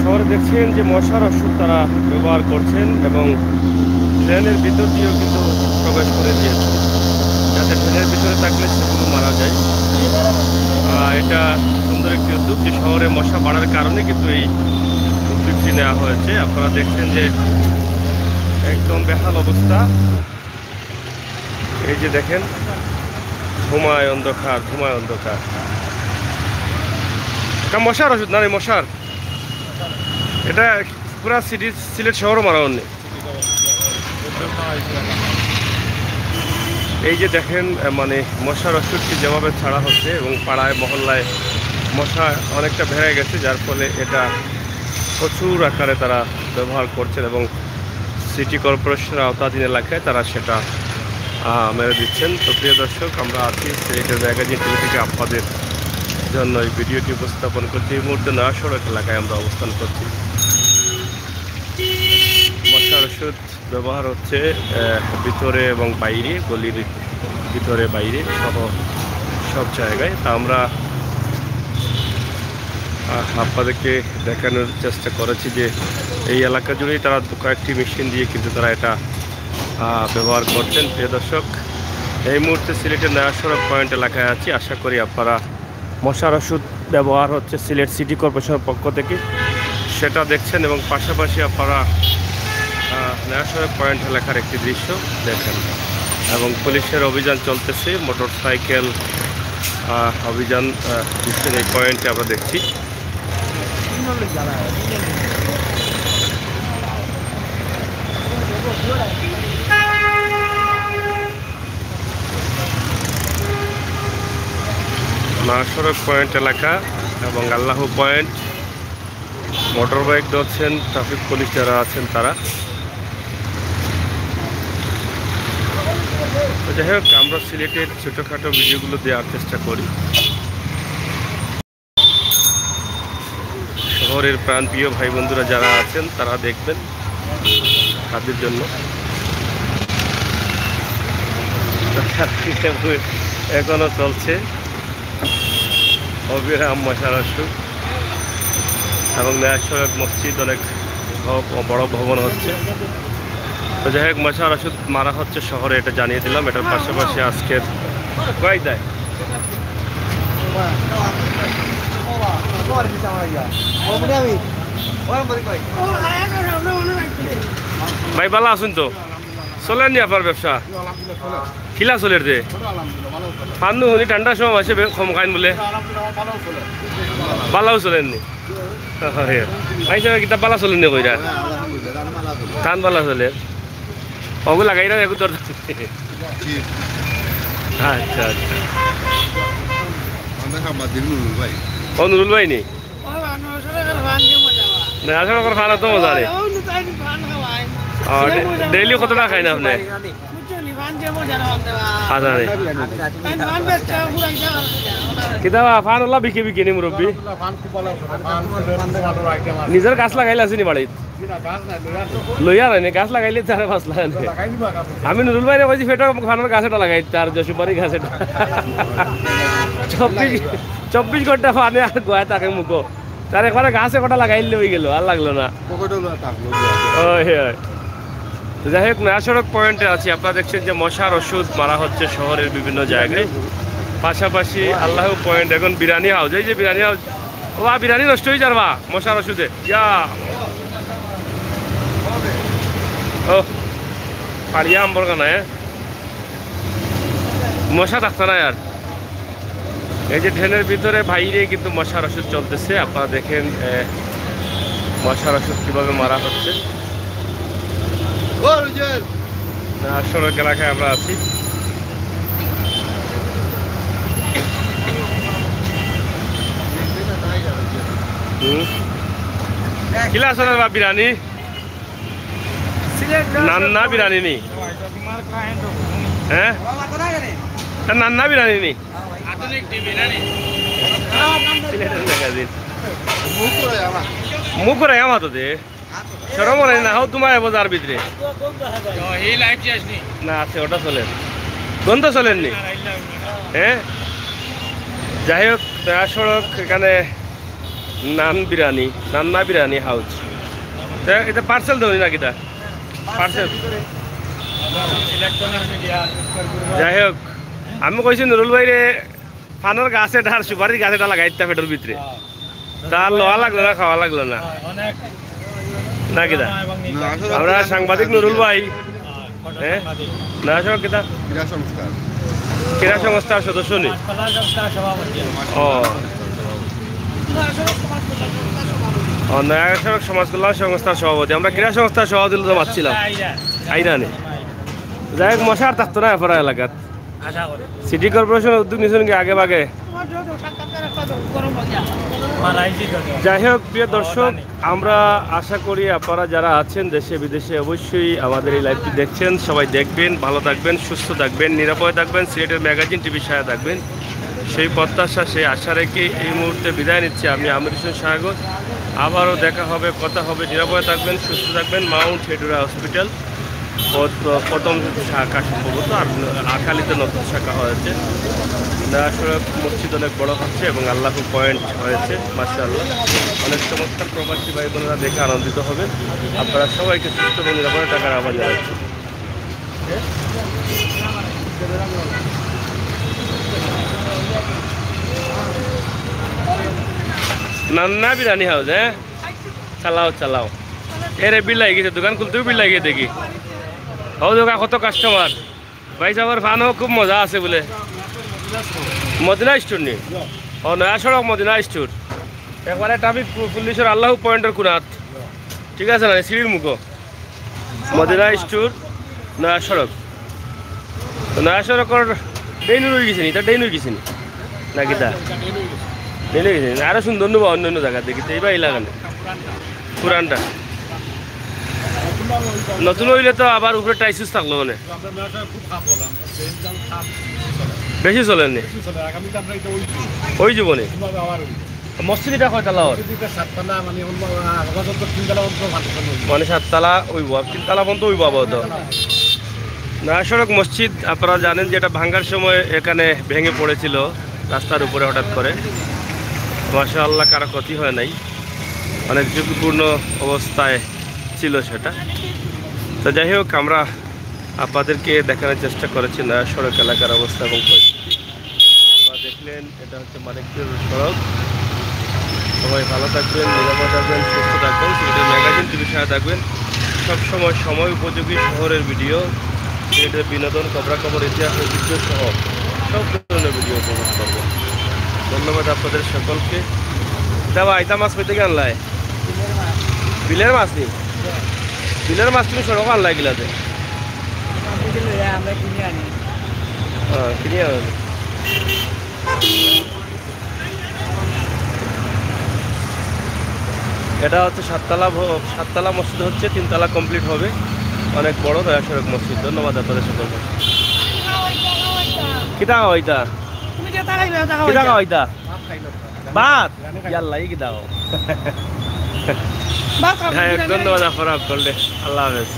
শহরে দেখছেন যে মশার ওষুধ তারা ব্যবহার করছেন এবং ট্রেনের ভিতর দিয়েও কিন্তু প্রবেশ করে দিয়েছে, যাতে ট্রেনের ভিতরে থাকলে সেগুলো মারা যায়। এটা সুন্দর একটি উদ্যোগ, যে শহরে মশা বাড়ার কারণে কিন্তু এই উদ্যোগটি নেওয়া হয়েছে। আপনারা দেখছেন যে একদম বেহাল অবস্থা। এই যে দেখেন, ধুমায় অন্ধকার, ধুমায় অন্ধকার। এটা মশার ওষুধ না রে, মশার। এটা পুরা সিলেট শহরও মারা হয়নি। এই যে দেখেন, মানে মশার ওষুধটি যেভাবে ছাড়া হচ্ছে এবং পাড়ায় মহল্লায় মশা অনেকটা বেড়ে গেছে, যার ফলে এটা প্রচুর আকারে তারা ব্যবহার করছেন এবং সিটি কর্পোরেশনের আওতাধীন এলাকায় তারা সেটা মেরে দিচ্ছেন। তো প্রিয় দর্শক, আমরা আছি সিলেটের ম্যাগাজিন টিভি থেকে আপনাদের জন্য এই ভিডিওটি উপস্থাপন করছি। এই মুহূর্তে নয়া সড়ক এলাকায় আমরা অবস্থান করছি। মশার ওষুধ ব্যবহার হচ্ছে ভিতরে এবং বাইরে, গলির ভিতরে বাইরে সহ সব জায়গায়। তা আমরা আপনাদেরকে দেখানোর চেষ্টা করেছি যে এই এলাকা জুড়েই তারা কয়েকটি মেশিন দিয়ে কিন্তু তারা এটা ব্যবহার করছেন। প্রিয় দর্শক, এই মুহূর্তে সিলেটের নয়া সড়ক পয়েন্ট এলাকায় আছি। আশা করি আপনারা মশার ওষুধ ব্যবহার হচ্ছে সিলেট সিটি কর্পোরেশনের পক্ষ থেকে সেটা দেখছেন এবং পাশাপাশি আপনারা নয়া সড়ক পয়েন্ট এলাকার একটি দৃশ্য দেখেন এবং পুলিশের অভিযান চলতেছে, মোটর সাইকেল অভিযান দৃশ্যের এই পয়েন্টে আমরা দেখছি। নয়া সড়ক পয়েন্ট এলাকা এবং আল্লাহ পয়েন্ট, মোটর বাইক ধরছেন ট্রাফিক পুলিশ যারা আছেন তারা। যাই হোক, আমরা সিলেটের ছোটোখাটো ভিডিওগুলো দেওয়ার চেষ্টা করি। শহরের প্রান্তীয় ভাই বন্ধুরা যারা আছেন তারা দেখবেন, তাদের জন্য এখনো চলছে অবিরাম মশার ওষুধ এবং নয়া সড়ক মসজিদ অনেক বড় ভবন হচ্ছে। তো যাই হোক, মশার ওষুধ মারা হচ্ছে শহরে, এটা জানিয়ে দিলাম। এটার পাশাপাশি আজকের কয় দেয় ভাই ভালো আছেন তো? চলেন নি আপনার ব্যবসা? খিলা চলের যে পান্নু হনি ঠান্ডার সময় আছে কম খাইন বলে বালাও চলেননি কিতাব বালা চলেননি কইরা ধান বালা চলে ওগুলো লাগাই না একটু দরকার। আচ্ছা আচ্ছা, ও নুরুল ভাই নি আসলে খানা তো মজা রে। ডেইলি কত টাকা খাই না আপনি? কিতাবা ফান ওলা বিকে বিকে নি মুরব্বী নিজের গাছ লাগাইলে আছে নি বাড়িত? লইয়া রাখে গাছ লাগাইলে 4-5 লাখ। আমি নুরুল ভাই কইছি ফেটো ফানের গাছ এটা লাগাই, তার জসুপারি গাছ এটা 24 ঘন্টা ফানে আর গোয়া তাকে মুখো তার একবারে গাছে কটা লাগাইলে হয়ে গেল, আর লাগলো না। যাই হোক, নয়া সড়ক পয়েন্টে আছি। আপনারা দেখছেন যে মশার ওষুধ মারা হচ্ছে শহরের বিভিন্ন জায়গায়। পাশাপাশি আল্লাহ পয়েন্ট এখন বিরিয়ানি হাউস, এই যে বিরিয়ানি হাউস, ও বিরিয়ানি নষ্ট হয়ে যাবা মশার ওষুধে। ও পাড়িয়া আম্বর কানা মশা থাকতো না আর। এই যে ট্রেনের ভিতরে বাইরে কিন্তু মশার ওষুধ চলতেছে। আপনারা দেখেন মশার ওষুধ কিভাবে মারা হচ্ছে। সড়ক এলাকায় আমরা আছি। কিলা আসলে বা বিরিয়ানি নান্না বিরিয়ানি নি হ্যাঁ নান্না বিরিয়ানি নি মুখ করে আমার তো দে সরম না হোক তোমার বাজার ভিতরে না আছে ওটা চলেন গন্ধ চলেননি। হ্যাঁ, যাই হোক, নয়া সড়ক এখানে নান বিরিয়ানি, নান্না বিরিয়ানি হাউস। এটা পার্সেল দেবনি নাকি? তা পার্সেল। যাই হোক, আমি কইছি নুরুল ভাইরে পানের গাছে ঢার সুপারির গাছে টা লাগাইতে পেটের ভিতরে, তার লোয়া লাগলো না, খাওয়া লাগলো না নাকি? দা আমরা সাংবাদিক নুরুল ভাই, হ্যাঁ না সব কিতা ক্রীড়া সংস্থার সদস্য নি? ও নয়া সড়ক সমাজ কল্যাণ সংস্থার সভাপতি। আমরা ক্রীড়া সংস্থার সভাপতি তো মারছিলাম আইনা নেই। যাই হোক, মশার থাকতো না এফরা এলাকাত। সিটি কর্পোরেশন উদ্যোগ নিয়েছেন কি আগে ভাগে? যাই হোক, প্রিয় দর্শক, আমরা আশা করি আপনারা যারা আছেন দেশে বিদেশে অবশ্যই আমাদের এই লাইভটি দেখছেন। সবাই দেখবেন, ভালো থাকবেন, সুস্থ থাকবেন, নিরাপদে থাকবেন, সিলেটের ম্যাগাজিন টিভির সাথে থাকবেন, সেই প্রত্যাশা, সেই আশা রেখে এই মুহূর্তে বিদায় নিচ্ছি। আমি আমির হোসেন সাগর। আবারও দেখা হবে, কথা হবে। নিরাপদে থাকবেন, সুস্থ থাকবেন। মাউন্ট হেডুরা হসপিটাল প্রথম শাখা সম্ভবত, আর আকালিতে নতুন শাখা হয়েছে। আসলে মসজিদ অনেক বড় হচ্ছে এবং আল্লাহ পয়েন্ট হয়েছে, মাশাআল্লাহ। অনেক চমৎকার প্রবাসী ভাই বোনেরা দেখে আনন্দিত হবেন। আপনারা সবাইকে সুস্থ এবং নিরাপদে থাকার আহ্বান জানাচ্ছি। নান্না বিরিয়ানি হাউস, হ্যাঁ চালাও চালাও। এরে বিল লাগিয়ে গেছে, দোকান খুলতেও বিল লাগিয়ে দেখি। ও দোকান কত কাস্টমার ভাই সাহেবের ফানও খুব মজা আছে বলে। মদিনা স্টোর নি? ও নয়া সড়ক মদিনা স্টোর, একবারে ট্রাফিক পুলিশের আল্লাহ পয়েন্টের কুনাত, ঠিক আছে না? সিঁড়ির মুখো মদিনা স্টোর, নয়া সড়ক। নয়া সড়কের ডেইন হয়ে গেছে নি? তা ডেইন হয়ে গেছে নি নাকি? তা ডেইন হয়ে গেছে। আরো সুন্দর নেবো অন্য অন্য জায়গা দেখি, এইবার এই লাগানো পুরানটা। নতুন হইলে তো আবার উপরে টাইসুস থাকলো, মানে বেশি চলেননি ওই জীবনে। মসজিদ এটা কয়তলা? মানে 7 তলা ওইব, 3 তলা পর্যন্ত ওইব আপাতত। নয়া সড়ক মসজিদ আপনারা জানেন যে এটা ভাঙ্গার সময় এখানে ভেঙে পড়েছিল রাস্তার উপরে হঠাৎ করে। মাশাআল্লাহ, কারো ক্ষতি হয় নাই, অনেক ঝুঁকিপূর্ণ অবস্থায় ছিল সেটা। তো যাই হোক, আমরা আপনাদেরকে দেখানোর চেষ্টা করেছি নয়া সড়ক এলাকার অবস্থা এবং পরিস্থিতি। আপনারা দেখলেন, এটা হচ্ছে মানিকপুর সড়ক। সবাই ভালো থাকবেন, নিরাপদ থাকবেন, সুস্থ থাকবেন, সিলেটের ম্যাগাজিন টিভির সাথে থাকবেন। সবসময় সময় উপযোগী শহরের ভিডিও, সিলেটের বিনোদন, খবরাখবর, ইতিহাস, ঐতিহ্য সহ সব ধরনের ভিডিও উপভোগ করবেন। ধন্যবাদ আপনাদের সকলকে। দেওয়া আইতা মাছ পেতে গিয়ে আনলায় বিলের মাছ নি? বিলের মাছ তুমি সড়ক আনলাই গিলাতে? হ্যাঁ, কিনে আনো। এটা হচ্ছে 7 তলা মসজিদ হচ্ছে, 3 তলা কমপ্লিট হবে। অনেক বড় নয়া সড়ক মসজিদ। ধন্যবাদ আপনাদের সকলকে। কি টাকা হইতা? কি টাকা হইতা? বাদ ইয়াল্লাই কি দাও। ধন্যবাদ আপনারা করলে। আল্লাহ হাফেজ।